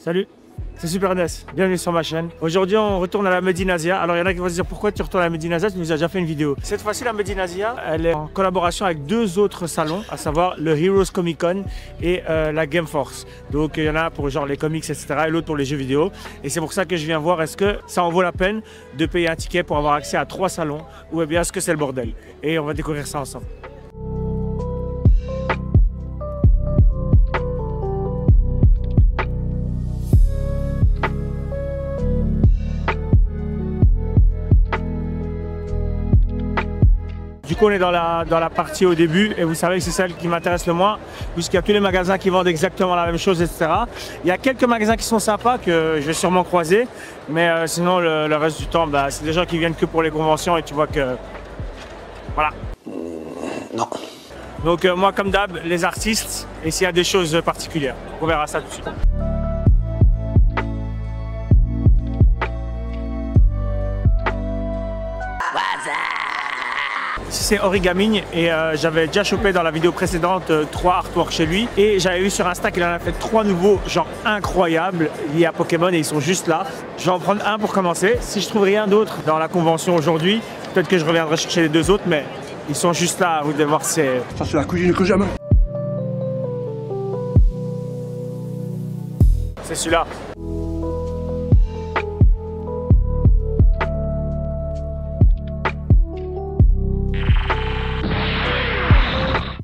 Salut, c'est Super NES, bienvenue sur ma chaîne. Aujourd'hui on retourne à la Medinazia. Alors il y en a qui vont se dire pourquoi tu retournes à la Medinazia, tu nous as déjà fait une vidéo. Cette fois-ci la Medinazia, elle est en collaboration avec deux autres salons, à savoir le Heroes Comic Con et la Game Force. Donc il y en a pour genre les comics etc. et l'autre pour les jeux vidéo. Et c'est pour ça que je viens voir est-ce que ça en vaut la peine de payer un ticket pour avoir accès à 3 salons ou bien est-ce que c'est le bordel. Et on va découvrir ça ensemble. Du coup, on est dans la partie au début et vous savez que c'est celle qui m'intéresse le moins puisqu'il y a tous les magasins qui vendent exactement la même chose, etc. Il y a quelques magasins qui sont sympas que je vais sûrement croiser, mais sinon le reste du temps, bah, c'est des gens qui viennent que pour les conventions et tu vois que... Voilà. Non. Donc moi, comme d'hab, les artistes et s'il y a des choses particulières. On verra ça tout de suite. C'est Origamigne et j'avais déjà chopé dans la vidéo précédente 3 artworks chez lui et j'avais vu sur Insta qu'il en a fait 3 nouveaux genre incroyables liés à Pokémon et ils sont juste là. Je vais en prendre un pour commencer. Si je trouve rien d'autre dans la convention aujourd'hui, peut-être que je reviendrai chercher les deux autres, mais ils sont juste là, vous devez voir, c'est... Ça c'est la cuisine que j'aime. C'est celui-là.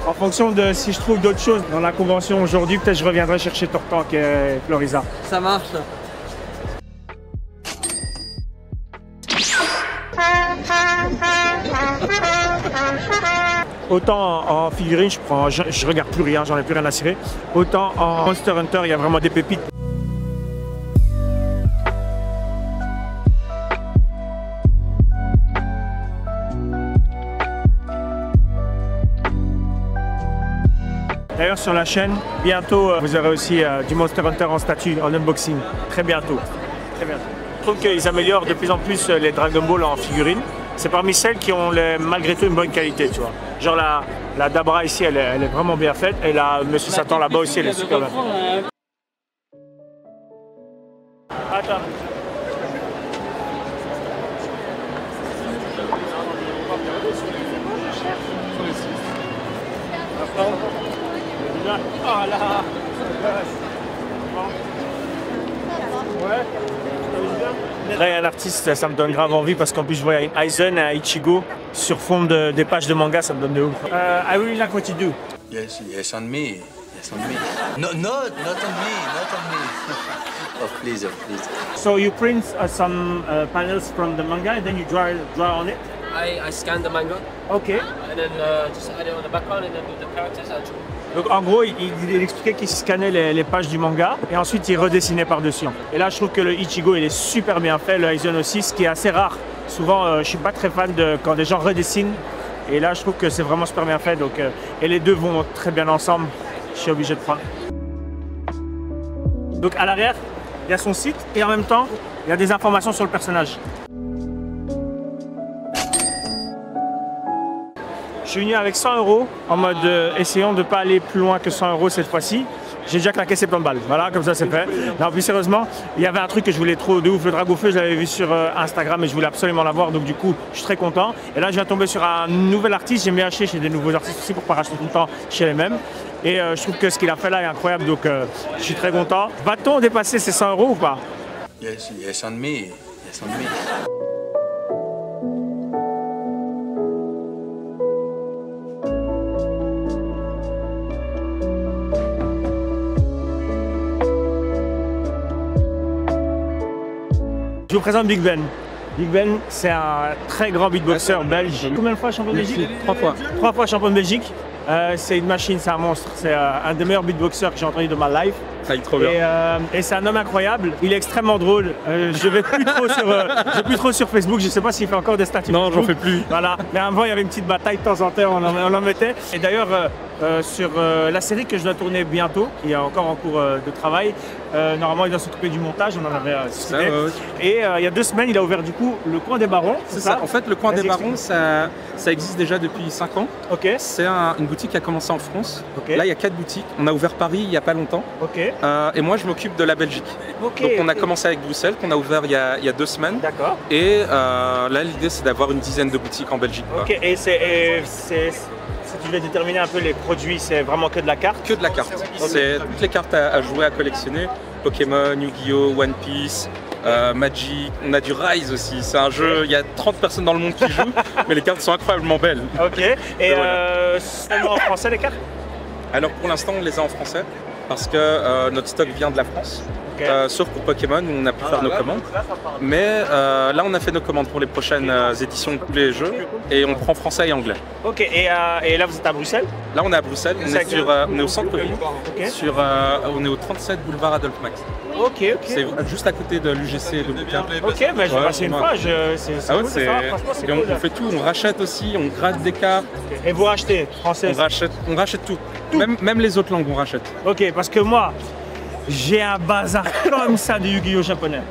En fonction de si je trouve d'autres choses dans la convention aujourd'hui, peut-être je reviendrai chercher Tortank et Florisa. Ça marche. Autant en figurine, je regarde plus rien, j'en ai plus rien à cirer. Autant en Monster Hunter, il y a vraiment des pépites. D'ailleurs sur la chaîne, bientôt vous aurez aussi du Monster Hunter en statue, en unboxing. Très bientôt. Très bientôt. Je trouve qu'ils améliorent de plus en plus les Dragon Ball en figurine. C'est parmi celles qui ont malgré tout une bonne qualité, tu vois. Genre la Dabra ici, elle est vraiment bien faite. Et la Monsieur Satan là-bas aussi, elle est super bien faite. Attends. Oh là. Là, il y a un artiste, ça me donne grave envie parce qu'en plus, je vois un Aizen et un Ichigo sur fond des pages de manga, ça me donne de ouf. I really like what you do. Yes, yes on me. Yes on me. No, not on me, not on me. Oh, please, oh, please. So you print some panels from the manga and then you draw on it? I scan the manga. Okay. And then just add it on the background and then do the characters and draw. Donc en gros, il expliquait qu'il scannait les pages du manga et ensuite il redessinait par-dessus. Et là, je trouve que le Ichigo, il est super bien fait, le Aizen aussi, ce qui est assez rare. Souvent, je suis pas très fan de quand des gens redessinent. Et là, je trouve que c'est vraiment super bien fait. Donc, et les deux vont très bien ensemble. Je suis obligé de prendre. Donc à l'arrière, il y a son site et en même temps, il y a des informations sur le personnage. Je suis venu avec 100 € en mode essayons de ne pas aller plus loin que 100 € cette fois-ci. J'ai déjà claqué 70 balles. Voilà, comme ça c'est fait. Non, plus sérieusement, il y avait un truc que je voulais trop de ouf. Le Dragofeu, je l'avais vu sur Instagram et je voulais absolument l'avoir. Donc du coup, je suis très content. Et là, je viens de tomber sur un nouvel artiste. J'aime bien acheter chez des nouveaux artistes aussi pour ne pas racheter tout le temps chez les mêmes. Et je trouve que ce qu'il a fait là est incroyable. Donc je suis très content. Va-t-on dépasser ces 100 € ou pas? Yes, yes on me. Yes on me. Je vous présente Big Ben. Big Ben, c'est un très grand beatboxer belge. Combien de fois champion de Belgique? 3 fois. 3 fois champion de Belgique. C'est une machine, c'est un monstre. C'est un des meilleurs beatboxers que j'ai entendu de ma life. Ça y est trop bien. Et c'est un homme incroyable. Il est extrêmement drôle. Je vais plus trop sur Facebook. Je sais pas s'il fait encore des statuts. Non, j'en fais plus. Voilà. Mais avant, il y avait une petite bataille de temps en temps. On en mettait. Et d'ailleurs, sur la série que je dois tourner bientôt, qui est encore en cours de travail, normalement, il doit s'occuper du montage. On en avait discuté. Et il y a 2 semaines, il a ouvert du coup le coin des Barons. C'est ça. En fait, le coin des Barons, ça existe déjà depuis 5 ans. Ok. C'est une boutique qui a commencé en France. Okay. Là, il y a 4 boutiques. On a ouvert Paris il n'y a pas longtemps. Okay. et moi je m'occupe de la Belgique. Ok, Donc on a ok. commencé avec Bruxelles, qu'on a ouvert il y a 2 semaines. D'accord. Et là l'idée c'est d'avoir une dizaine de boutiques en Belgique. Quoi. Ok, et si tu devais déterminer un peu les produits, c'est vraiment que de la carte? Que de la carte. C'est toutes les cartes à jouer, à collectionner. Pokémon, Yu-Gi-Oh, One Piece, Magic. On a du Rise aussi. C'est un jeu, il y a 30 personnes dans le monde qui jouent, mais les cartes sont incroyablement belles. Ok, et voilà. seulement en français les cartes? Alors pour l'instant on les a en français parce que notre stock vient de la France. Ok. Sauf pour Pokémon où on a pu faire nos commandes. Mais là on a fait nos commandes pour les prochaines éditions de tous les jeux et on prend français et anglais. Ok, et là vous êtes à Bruxelles? Là on est à Bruxelles, on est au centre-ville, Ok. on est au 37 boulevard Adolphe Max. Ok, ok. C'est juste à côté de l'UGC de Bouquin. Ok, mais je vais Ouais, passer une ouais. fois, c'est Ah ouais, cool de savoir, franchement c'est et cool. on fait tout, on rachète aussi, on gratte des cartes, Et vous rachetez français? on rachète tout. Même les autres langues on rachète. Ok, parce que moi, j'ai un bazar comme ça de Yu-Gi-Oh japonais.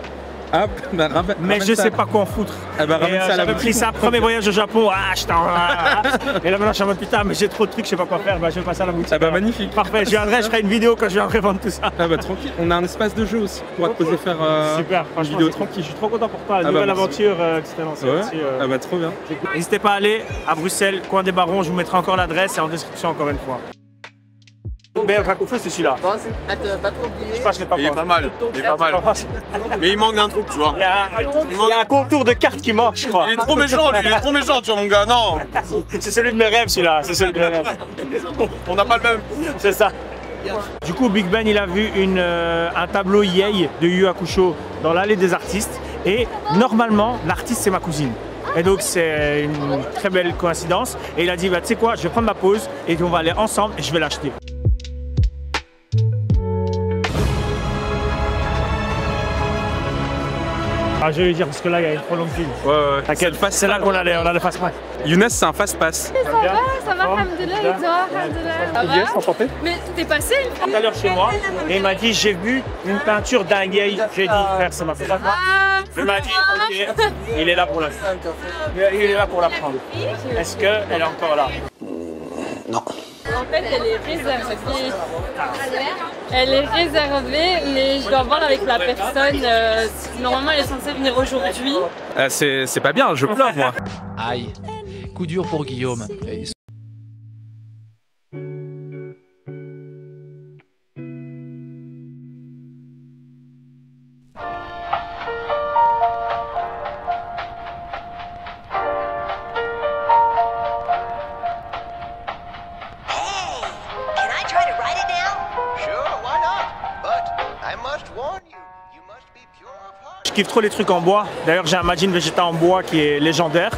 Ah, bah, Mais je sais pas quoi en foutre. Ah bah, ramène ça à la j'avais boutique. pris ça, premier voyage au Japon, et là maintenant je suis en mode putain, mais j'ai trop de trucs, je sais pas quoi faire, bah, je vais passer à la boutique. Ah bah magnifique. Parfait, je viendrai, je ferai une vidéo quand je viendrai vendre tout ça. Ah bah tranquille, on a un espace de jeu aussi pour te poser faire Super, une franchement, vidéo c'est cool. tranquille. Je suis trop content pour toi, la Ah bah, nouvelle merci. aventure que tu t'es lancée Ouais. là-dessus. Ah bah trop bien. C'est cool. N'hésitez pas à aller à Bruxelles, coin des Barons, je vous mettrai encore l'adresse et en description encore une fois. Mais Rakoufa c'est celui-là. Pas trop oublier. Je pense que je l'ai pas Il est encore. pas mal, il est pas mal. Mais il manque d'un truc, tu vois. Il y a un contour de carte qui manque, je crois. Il est trop méchant, lui, il est trop méchant, tu vois, mon gars. Non, C'est celui de mes rêves, celui-là. C'est celui de mes rêves. on n'a pas le même. C'est ça. Du coup, Big Ben, il a vu un tableau Yei de Yu Hakusho dans l'allée des artistes. Et normalement, l'artiste, c'est ma cousine. Et donc, c'est une très belle coïncidence. Et il a dit, bah, tu sais quoi, je vais prendre ma pause et on va aller ensemble et je vais l'acheter. Ah, je vais lui dire parce que là, il y a une trop longue file. Ouais, T'inquiète, c'est là qu'on a le fast-pass. Younes c'est un fast-pass. Ça va, alhamdoulilah, et toi, alhamdoulilah. Yes, enchanté. Mais t'es passé une fois? Tout à l'heure chez moi et il m'a dit, j'ai vu une peinture d'un Yei. J'ai dit, frère, ça m'a fait la Ah, Il m'a dit, ok, il est là pour la Il est là pour la prendre. Est-ce qu'elle est encore là? en fait, elle est réservée. Elle est réservée, mais je dois voir avec la personne. Normalement, elle est censée venir aujourd'hui. C'est pas bien, je pleure moi. Aïe, coup dur pour Guillaume. Hey, can I try to write it now? Sure, why not? But I must warn you, you must be pure of heart. Je kiffe trop les trucs en bois. D'ailleurs, j'ai un Majin Vegeta en bois qui est légendaire.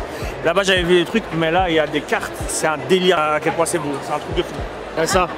Là-bas, j'avais vu des trucs, mais là, il y a des cartes. C'est un délire à quel point c'est beau. C'est un truc de fou. C'est ça.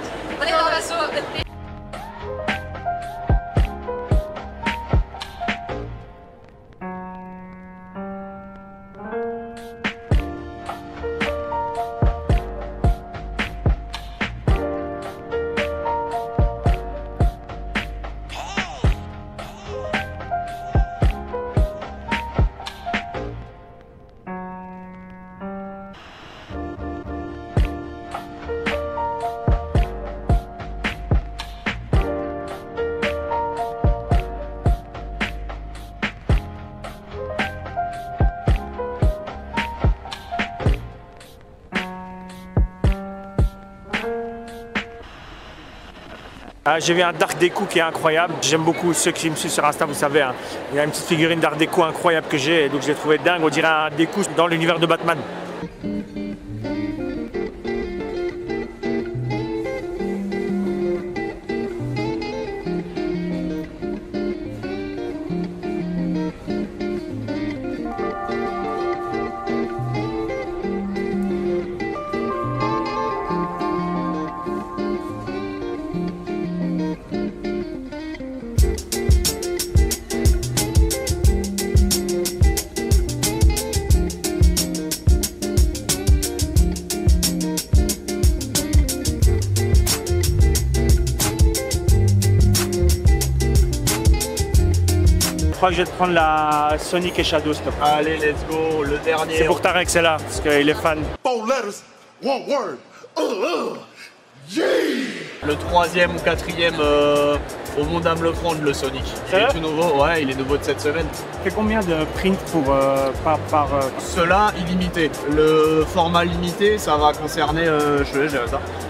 J'ai vu un Dark Deku qui est incroyable. J'aime beaucoup ceux qui me suivent sur Insta, vous savez. Hein. Il y a une petite figurine Dark Deku incroyable que j'ai, donc je l'ai trouvé dingue. On dirait un Deku dans l'univers de Batman. Je crois que je vais te prendre la Sonic et Shadow, s'il te plaît. Allez, let's go, le dernier. C'est pour Tarek, c'est là, parce qu'il est fan. Four letters, one word. Yeah! Le troisième ou quatrième Au monde à me le prendre le Sonic. Il vrai est tout nouveau, ouais, il est nouveau de cette semaine. Tu fais combien de prints pour, par Cela illimité. Le format limité, ça va concerner,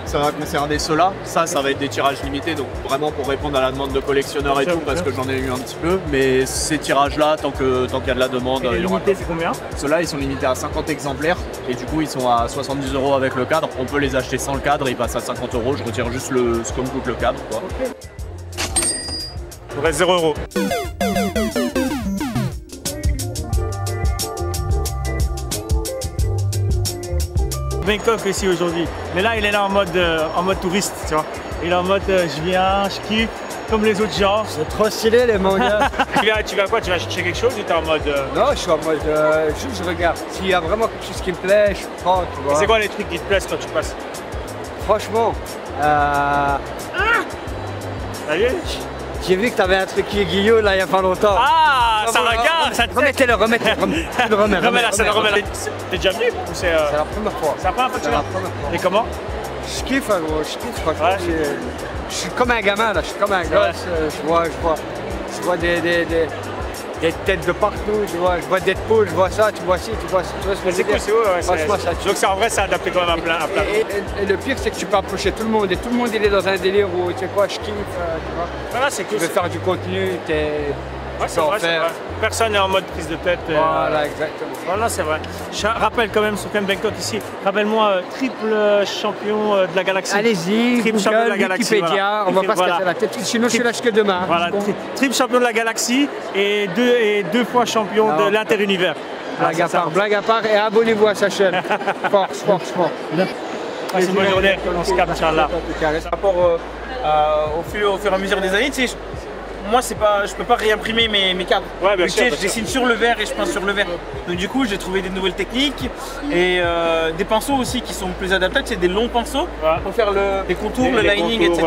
ça va concerner cela. Ça va être des tirages limités, donc vraiment pour répondre à la demande de collectionneurs et tout, parce que j'en ai eu un petit peu. Mais ces tirages-là, tant qu'il y a de la demande, Et les il y aura. limités, c'est combien? Ceux-là, ils sont limités à 50 exemplaires et du coup, ils sont à 70 € avec le cadre. On peut les acheter sans le cadre, ils passent à 50 €. Je retire juste ce que me coûte le cadre, quoi. Il reste 0 €. Bangkok ici aujourd'hui, mais là il est là en mode touriste, tu vois. Il est en mode je viens, je kiffe, comme les autres gens. C'est trop stylé les mangas. tu vas quoi? Tu vas chercher quelque chose ou t'es en mode Non, je suis en mode juste je regarde. S'il y a vraiment quelque chose qui me plaît, je prends, tu vois. C'est quoi les trucs qui te plaisent quand tu passes? Franchement, Salut. j'ai vu que t'avais un truc qui est Guillaume là il y a pas longtemps. Ah, ça regarde, ça te Remettez-le, remets là, ça le remet là. T'es déjà venu ou c'est C'est la première fois. C'est la première fois que tu C'est la viens? première fois. Et comment? Je kiffe, hein, gros, je kiffe, franchement. Ouais. Je suis comme un gamin là, je suis comme un gosse. Je vois des têtes de partout, tu vois, je vois Deadpool, je vois ça, tu vois ci, tu vois ce que je veux C'est dire. cool, c'est ouais, Franchement, ça donc c'est en vrai, ça a adapté quand même à plein. Et le pire, c'est que tu peux approcher tout le monde et tout le monde il est dans un délire où tu sais quoi, je kiffe, tu vois. Voilà, c'est Tu cool. veux faire du contenu, Ouais, c'est vrai, c'est vrai. Personne n'est en mode prise de tête. Voilà, exactement. Voilà, c'est vrai. Je rappelle quand même sur Camp Bangkok ici, rappelle-moi, triple champion de la galaxie. Allez-y, Triple champion de la Google, galaxie. Wikipédia, on va pas se casser la tête. Sinon, je suis là jusque demain. Voilà, triple champion de la galaxie et deux fois champion de l'inter-univers. Blague à part, et abonnez-vous à sa chaîne. Force. Passez une bonne journée, on se capte, Inch'Allah. Par rapport au fur et à mesure des années, tu sais, moi je peux pas réimprimer mes cadres. Ouais, bien Donc, sûr, tu sais, je dessine sur le verre et je peins sur le verre. Donc du coup j'ai trouvé des nouvelles techniques et des pinceaux aussi qui sont plus adaptables, c'est des longs pinceaux pour faire les contours, le lining, etc.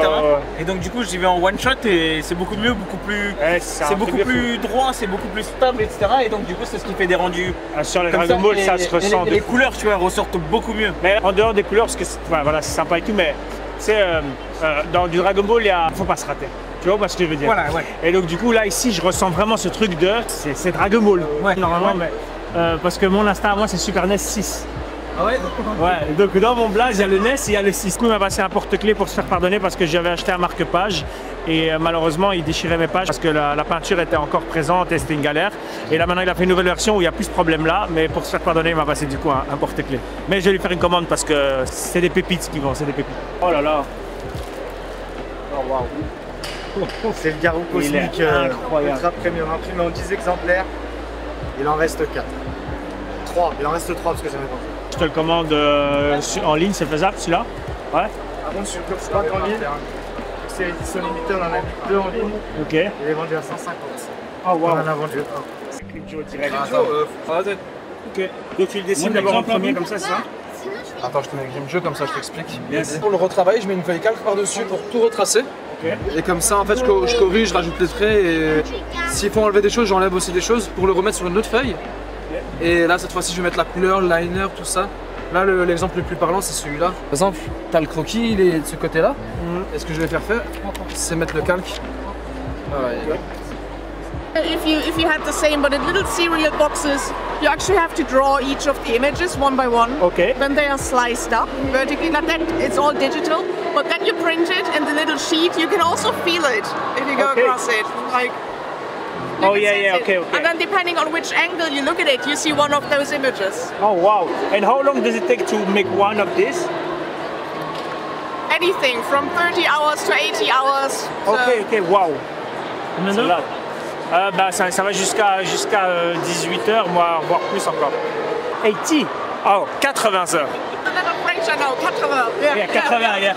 Et donc du coup j'y vais en one shot et c'est beaucoup mieux, beaucoup plus, c'est beaucoup plus droit, c'est beaucoup plus stable, etc. Et donc du coup c'est ce qui fait des rendus. Sur les Dragon Ball, ça se ressent. Les couleurs, tu vois, ressortent beaucoup mieux. Mais en dehors des couleurs, parce que voilà, c'est sympa et tout, mais c'est dans du Dragon Ball, il faut pas se rater. Tu vois ce que je veux dire? Voilà, ouais. Et donc du coup là ici je ressens vraiment ce truc de c'est Dragon Ball. Ouais, normalement, mais parce que mon instinct à moi c'est Super NES 6. Ah ouais? Ouais, donc dans mon blaze il y a le NES et il y a le 6. Du coup il m'a passé un porte-clés pour se faire pardonner parce que j'avais acheté un marque-page et malheureusement il déchirait mes pages parce que la peinture était encore présente et c'était une galère. Et là maintenant il a fait une nouvelle version où il n'y a plus ce problème là, mais pour se faire pardonner il m'a passé du coup un porte-clés. Mais je vais lui faire une commande parce que c'est des pépites qui vont, c'est des pépites. Oh là là. Oh waouh. C'est le Garou Cosmique Ultra Premium imprimé en 10 exemplaires. Il en reste 4. 3, il en reste 3 parce que j'en ai pas. Je te le commande en ligne, c'est faisable celui-là? Ouais. Par contre, sur Clubspot en ligne, c'est édition limitée, on en a mis 2 en ligne. Ok. Il est vendu à 150. Oh wow. On en a vendu 1. C'est Clip Joe direct. Ok. Donc tu le dessines d'abord en premier comme ça, c'est ça? Attends, je te mets le jeu comme ça je t'explique. Pour le retravail, je mets une feuille calque par-dessus pour tout retracer. Et comme ça, en fait, je corrige, je rajoute les traits et s'il faut enlever des choses, j'enlève aussi des choses pour le remettre sur une autre feuille. Et là, cette fois-ci, je vais mettre la couleur, le liner, tout ça. Là, l'exemple le plus parlant, c'est celui-là. Par exemple, tu as le croquis, il est de ce côté-là. Et ce que je vais faire, c'est mettre le calque. Voilà. If you had the same but in little cereal boxes, you actually have to draw each of the images one by one. Okay. Then they are sliced up vertically. Like that, it's all digital. But then you print it in the little sheet. You can also feel it if you go across it. Like. Oh yeah, okay. And then depending on which angle you look at it, you see one of those images. Oh wow! And how long does it take to make one of this? Anything from 30 hours to 80 hours. Ok, wow. Bah, ça va jusqu'à 18h, moi, voire plus encore. 80? Oh, 80 heures. A little French, I know, 80. Yeah, 80, yeah.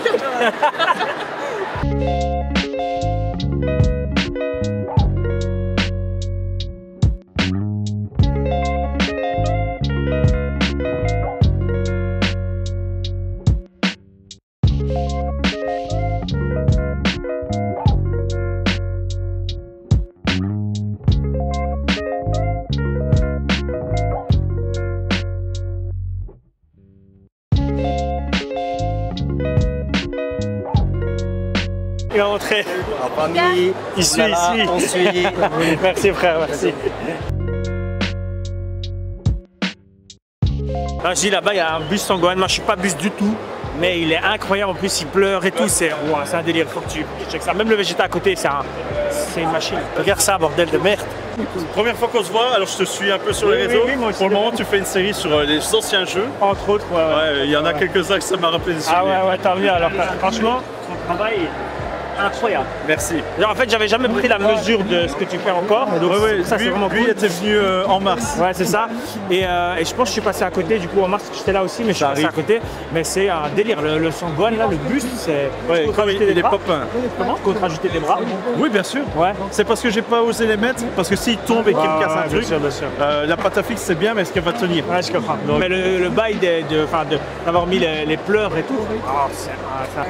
rentré. En famille, Il suit, voilà, ici. on suit. Merci frère, merci. Ah, je dis là-bas, il y a un bus Son Gohan. Moi, je suis pas bus du tout, mais il est incroyable. En plus, il pleure et tout. C'est un délire. Faut que tu checkes ça. Même le Vegeta à côté, c'est une machine. Regarde ça, bordel de merde. Première fois qu'on se voit, alors je te suis un peu sur les réseaux. Oui, moi aussi. Pour le moment, tu fais une série sur les anciens jeux. Entre autres, ouais. Ouais, il y en a quelques-uns que ça m'a rappelé des Ah souvenirs. ouais, tant mieux. Alors, franchement, ton travail est incroyable. Merci. En fait, j'avais jamais pris la mesure de ce que tu fais encore. Donc, ça, c'est vraiment lui cool. était venu en mars. Ouais, c'est ça. Et je pense que je suis passé à côté. Du coup, en mars, j'étais là aussi, mais je suis passé à côté. Mais c'est un délire. Le Son Gohan, là, le buste, c'est. Ouais, comme il est popin. Comment? Contre rajouter des bras? Oui, bien sûr. Ouais. C'est parce que j'ai pas osé les mettre, parce que s'il tombe et qu'il me casse un truc, bien sûr. la pâte à fixe c'est bien, mais est-ce qu'elle va tenir? Ouais, je comprends. Donc, mais le bail d'avoir mis les pleurs et tout,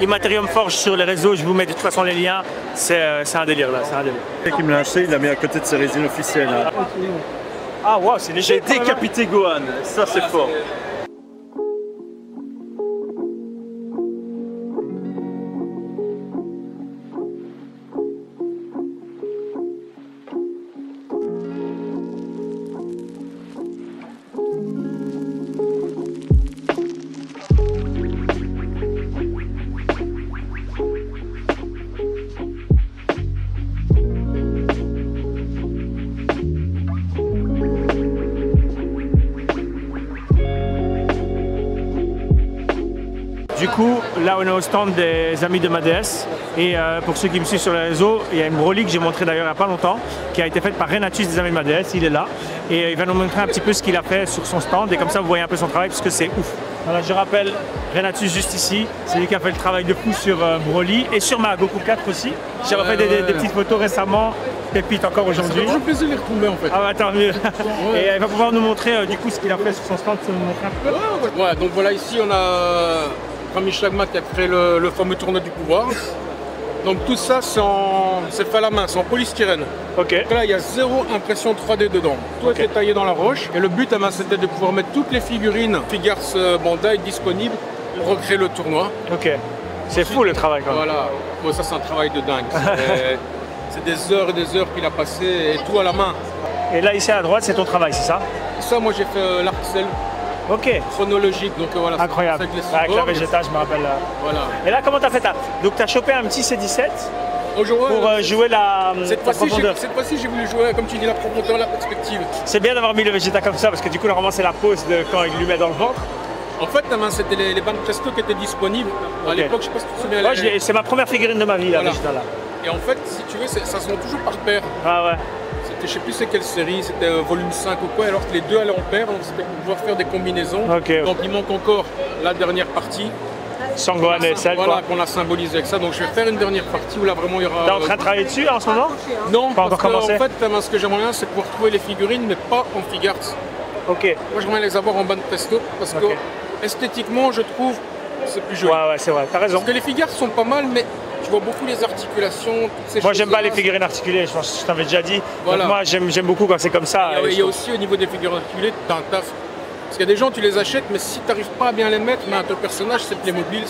Immaterium Forge sur les réseaux, je vous mets de toute façon les liens, c'est un délire là, c'est un délire. Qui me l'a acheté, il l'a mis à côté de ses résines officielles. Hein. Ah waouh, c'est léger. J'ai décapité Gohan, ça c'est fort. Du coup, là on est au stand des amis de ma DS et pour ceux qui me suivent sur les réseaux, il y a une Broly que j'ai montré d'ailleurs il n'y a pas longtemps qui a été faite par Renatus des amis de ma DS, il est là et il va nous montrer un petit peu ce qu'il a fait sur son stand et comme ça vous voyez un peu son travail parce que c'est ouf. Alors, je rappelle Renatus juste ici, c'est lui qui a fait le travail de fou sur Broly et sur ma Goku 4 aussi. J'ai refait des petites photos récemment, pépite encore aujourd'hui. Ça fait plaisir de les retrouver en fait. Ah bah tant mieux. Et il va pouvoir nous montrer du coup ce qu'il a fait sur son stand, nous montrer un peu. Ouais, donc voilà, ici on a Rami Shlagma qui a créé le fameux tournoi du pouvoir. Donc tout ça c'est fait à la main, c'est en polystyrène. Ok. Donc là il y a zéro impression 3D dedans. Tout est taillé dans la roche. Et le but c'était de pouvoir mettre toutes les figurines Figars Bandai disponibles pour recréer le tournoi. Ok. C'est fou le travail quand même. Voilà. Bon, ça c'est un travail de dingue. C'est des heures et des heures qu'il a passé et tout à la main. Et là ici à droite c'est ton travail, c'est ça? Ça moi j'ai fait l'arc-cell. Ok. Chronologique, donc voilà. Incroyable. Avec la Vegeta, je me rappelle. Voilà. Et là, comment t'as fait ça? Donc t'as chopé un petit C17 pour jouer la profondeur. Cette fois-ci, j'ai voulu jouer, comme tu dis, la profondeur, la perspective. C'est bien d'avoir mis le Vegeta comme ça, parce que du coup, normalement, c'est la pause de quand il lui met dans le ventre. En fait, c'était les bandes Presto qui étaient disponibles. À l'époque, je sais pas si tu te souviens. Ouais, c'est ma première figurine de ma vie, là, voilà. Vegeta, là. Et en fait, si tu veux, ça se monte toujours par paire. Ah ouais. Je sais plus c'est quelle série, c'était volume 5 ou quoi, alors que les deux allaient en paire, donc c'était pour pouvoir faire des combinaisons. Okay. Donc il manque encore la dernière partie. Son Gohan et celle, voilà, qu'on a symbolisé avec ça. Donc je vais faire une dernière partie où là vraiment il y aura. T'es en train de travailler dessus en ce moment? Non, pas encore commencé. En fait, ce que j'aimerais bien, c'est pouvoir trouver les figurines, mais pas en Figars. Ok. Moi j'aimerais les avoir en bande Presto, parce que esthétiquement, je trouve, c'est plus joli. Ouais, c'est vrai, t'as raison. Parce que les Figars sont pas mal, mais tu vois beaucoup les articulations, toutes ces choses. Moi j'aime pas les figurines articulées, je pense que je t'avais déjà dit. Voilà. Donc moi j'aime beaucoup quand c'est comme ça. Il y a aussi au niveau des figurines articulées, t'as un taf. Parce qu'il y a des gens, tu les achètes, mais si tu n'arrives pas à bien les mettre, mais ton personnage c'est Playmobil.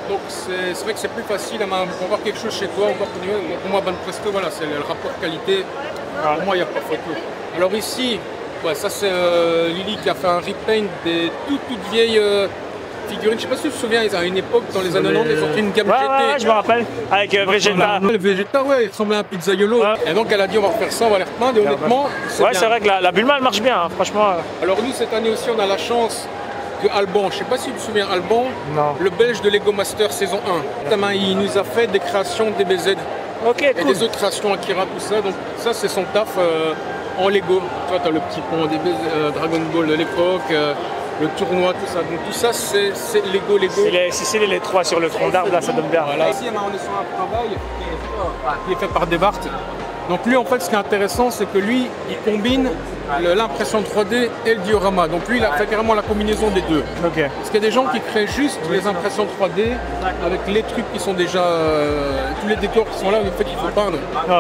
Donc c'est vrai que c'est plus facile à voir quelque chose chez toi. Pour moi, Bande Presto, voilà, c'est le rapport qualité. Pour moi, il n'y a pas photo. Alors ici, ouais, ça c'est Lily qui a fait un repaint des toutes vieilles figurines. Je ne sais pas si tu te souviens, à une époque, dans les années 90, ils ont fait une gamme GT. Ouais, je me rappelle, avec Vegeta. Le Vegeta, ouais, il ressemblait à un pizzaiolo. Ouais. Et donc elle a dit on va refaire ça, on va les repeindre. Et honnêtement, c'est vrai que la Bulma elle marche bien, hein, franchement. Alors nous, cette année aussi, on a la chance que Alban, je ne sais pas si tu te souviens, Alban, le belge de Lego Master saison 1, il nous a fait des créations DBZ. Ok, et des autres créations Akira, tout ça. Donc ça, c'est son taf en Lego. Tu vois, tu as le petit pont DBZ, Dragon Ball de l'époque. Le tournoi, tout ça. Donc tout ça, c'est Lego. Si c'est les trois sur le tronc d'arbre, là, ça donne bien. Voilà. Ici, on est sur un travail qui est fait par Devart. Donc lui, en fait, ce qui est intéressant, c'est que lui, il combine l'impression 3D et le diorama. Donc lui, il a fait carrément la combinaison des deux. Okay. Parce qu'il y a des gens qui créent juste les impressions 3D avec les trucs qui sont déjà... tous les décors qui sont là, le fait qu'il faut peindre.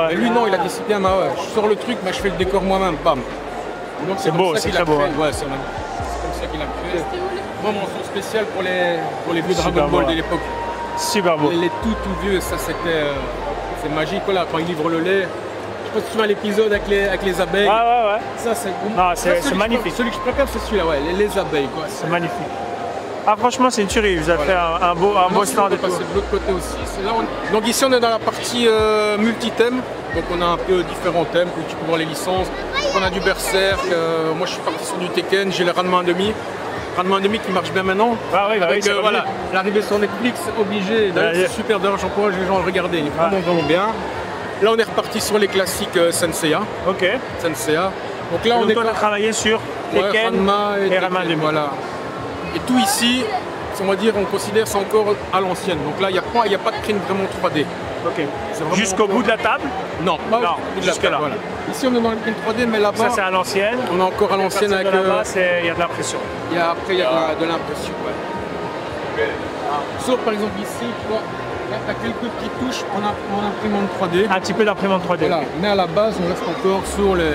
Et lui, non, il a décidé, je sors le truc, je fais le décor moi-même, bam. Donc c'est beau, c'est très beau. Ouais, c'est comme ça qu'il a créé. Moi, mon son spécial pour les vieux Dragon Ball de l'époque. Super beau. Les tout vieux, ça c'était c'est magique voilà, quand ils livrent le lait. Je sais pas si tu vois l'épisode avec les abeilles. Ouais. Ça c'est c'est magnifique. Celui que je préfère c'est celui-là, ouais, les abeilles quoi. C'est magnifique. Ah franchement c'est une tuerie, vous avez fait un beau stand. On va passer de l'autre côté aussi. Là, donc ici on est dans la partie multi-thème. Donc on a un peu différents thèmes, où tu peux voir les licences. Donc, on a du Berserk, moi je suis parti sur du Tekken, j'ai le Ranma 1.5. Ranma 1.5 qui marche bien maintenant. Ah oui, avec, voilà, l'arrivée sur Netflix, obligé. C'est super, d'ailleurs j'encourage les gens à le regarder, il est vraiment bien. Là on est reparti sur les classiques Senseiya. Ok. Senseiya. Donc là on est travaillé sur Tekken Ranma et Ranma 2.5. Voilà. Et tout ici, on va dire, on considère c'est encore à l'ancienne. Donc là il n'y a pas de print vraiment 3D. Ok. Jusqu'au bout de la table? Non, pas jusqu'à là. Voilà. Ici on est dans le print 3D, mais là-bas. Ça c'est à l'ancienne. On est encore à l'ancienne avec. Là-bas, il y a de l'impression. Après il y a de l'impression, ouais. Sauf par exemple ici, tu vois, il y a quelques petites touches en imprimante 3D. Un petit peu d'imprimante 3D. Voilà. Mais à la base, on reste encore sur le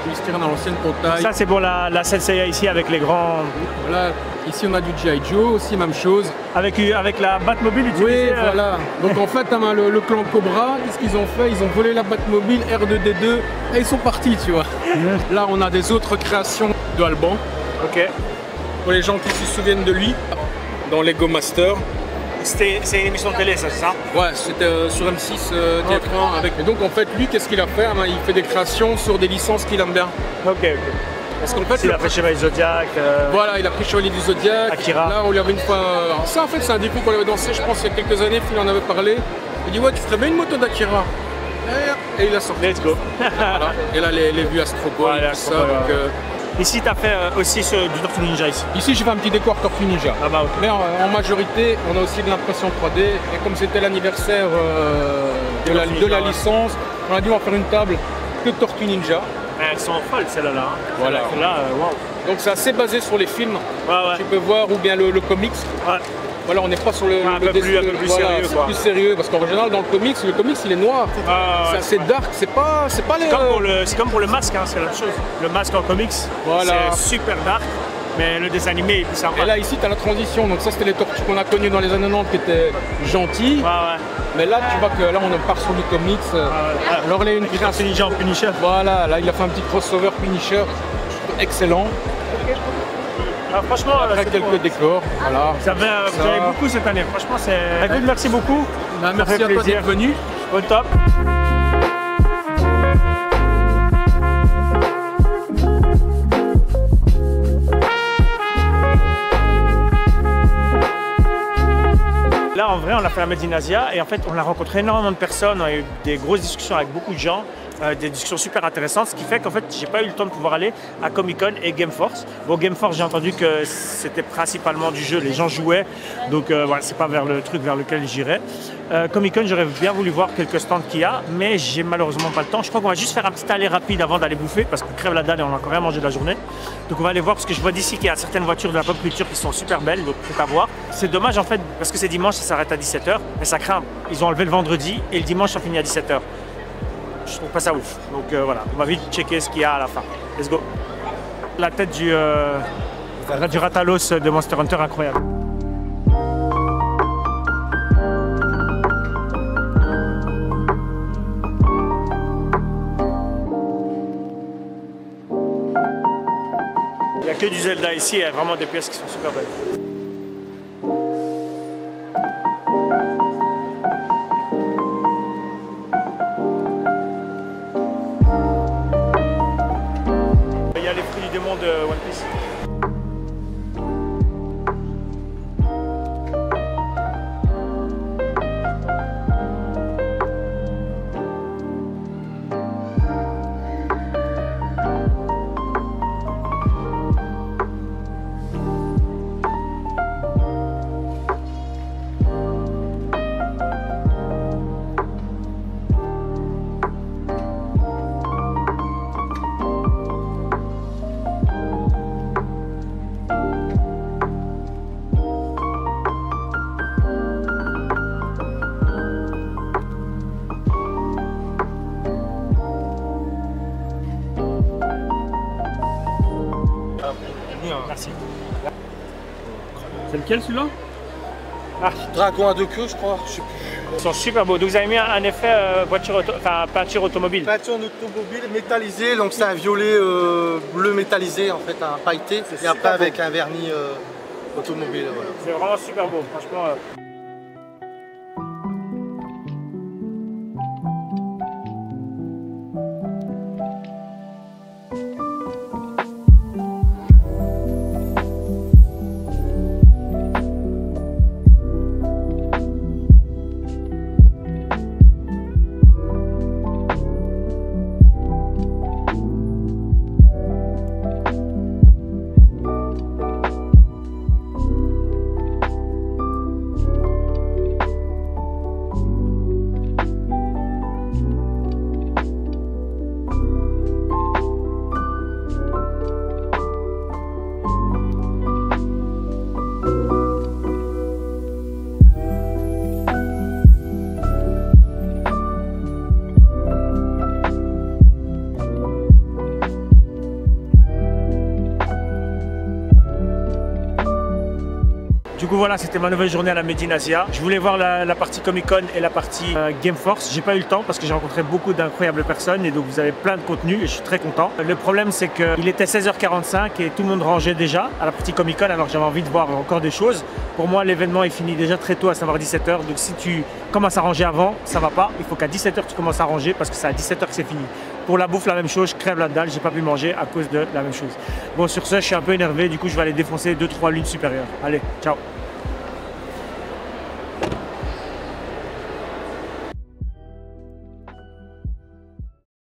polystyrène à l'ancienne pour taille. Ça c'est pour la Senseiya ici avec les grands. Voilà. Ici on a du G.I. Joe aussi, même chose. Avec la Batmobile utilisée. Oui, voilà. Donc en fait, le clan Cobra, qu'est-ce qu'ils ont fait? Ils ont volé la Batmobile R2D2 et ils sont partis, tu vois. Là, on a des autres créations de Alban. Ok. Pour les gens qui se souviennent de lui, dans Lego Master. C'est une émission de télé, ça, c'est ça? Ouais, c'était sur M6 TF1 avec. Et donc en fait, lui, qu'est-ce qu'il a fait? Il fait des créations sur des licences qu'il aime bien. Ok. Parce qu'en fait, il a pris Chevalier du Zodiac. Voilà, il a pris Chevalier du Zodiac. Akira. Là, on lui avait une fois. Alors ça, en fait, c'est un défi qu'on avait dansé, je pense, il y a quelques années. Phil en avait parlé. Il dit ouais, tu ferais bien une moto d'Akira. Et il a sorti. Let's go. Voilà. Et là, les vues Astro Boy, tout ça. Donc, ici, tu as fait aussi du Tortue Ninja ici. Ici, j'ai fait un petit décor Tortue Ninja. Ah bah, okay. Mais en majorité, on a aussi de l'impression 3D. Et comme c'était l'anniversaire de la licence, on a dit on va faire une table que Tortue Ninja. Elles sont folles celles-là. Hein. Voilà. Là, wow. Donc c'est assez basé sur les films. Tu peux voir ou bien le comics. Voilà, on n'est pas sur un peu plus sérieux. C'est plus sérieux parce qu'en général dans le comics il est noir. C'est assez dark. C'est pas les. C'est comme pour le masque, hein, c'est la même chose. Le masque en comics, c'est super dark. Mais le dessin animé est plus sympa. Et là ici tu as la transition, donc ça c'était les tortues qu'on a connues dans les années 90 qui étaient gentilles. Mais là tu vois que là on part sur du comics. Alors là il y a une création Ninja en Punisher. Voilà, là il a fait un petit crossover Punisher. Excellent. Franchement, avec quelques décors. Voilà. Vous avez beaucoup cette année. Franchement c'est. Écoute, merci beaucoup. Merci à toi d'être venu. Au top. Là, en vrai, on a fait la Made in Asia et en fait, on a rencontré énormément de personnes, on a eu des grosses discussions avec beaucoup de gens, des discussions super intéressantes, ce qui fait qu'en fait, j'ai pas eu le temps de pouvoir aller à Comic Con et Gameforce. Bon, Gameforce, j'ai entendu que c'était principalement du jeu, les gens jouaient, donc voilà, c'est pas vers le truc vers lequel j'irais. Comic Con, j'aurais bien voulu voir quelques stands qu'il y a, mais j'ai malheureusement pas le temps. Je crois qu'on va juste faire un petit aller rapide avant d'aller bouffer, parce qu'on crève la dalle et on a encore rien mangé de la journée. Donc on va aller voir, parce que je vois d'ici qu'il y a certaines voitures de la pop culture qui sont super belles, donc c'est à voir. C'est dommage en fait, parce que c'est dimanche, ça s'arrête à 17 h, mais ça craint. Ils ont enlevé le vendredi et le dimanche, ça finit à 17 h. Je trouve pas ça ouf. Donc voilà, on va vite checker ce qu'il y a à la fin. Let's go. La tête du Ratalos de Monster Hunter, incroyable. Il n'y a que du Zelda ici, il y a vraiment des pièces qui sont super belles. Il y a les fruits du démon de One Piece. Merci. C'est lequel celui-là? Dragon à 2 queues, je crois. Je sais plus. Ils sont super beaux. Donc vous avez mis un effet peinture automobile. Peinture automobile métallisée, donc c'est un violet bleu métallisé en fait, un pailleté. Et après avec un vernis automobile. Voilà. C'est vraiment super beau, franchement. Du coup voilà, c'était ma nouvelle journée à la Made in Asia. Je voulais voir la partie Comic Con et la partie Game Force. J'ai pas eu le temps parce que j'ai rencontré beaucoup d'incroyables personnes et donc vous avez plein de contenu et je suis très content. Le problème c'est qu'il était 16h45 et tout le monde rangeait déjà à la partie Comic Con alors j'avais envie de voir encore des choses. Pour moi l'événement est fini déjà très tôt, à savoir 17h. Donc si tu commences à ranger avant, ça va pas. Il faut qu'à 17h tu commences à ranger parce que c'est à 17h que c'est fini. Pour la bouffe, la même chose, je crève la dalle, j'ai pas pu manger à cause de la même chose. Bon sur ce, je suis un peu énervé, du coup je vais aller défoncer 2-3 lunes supérieures. Allez, ciao.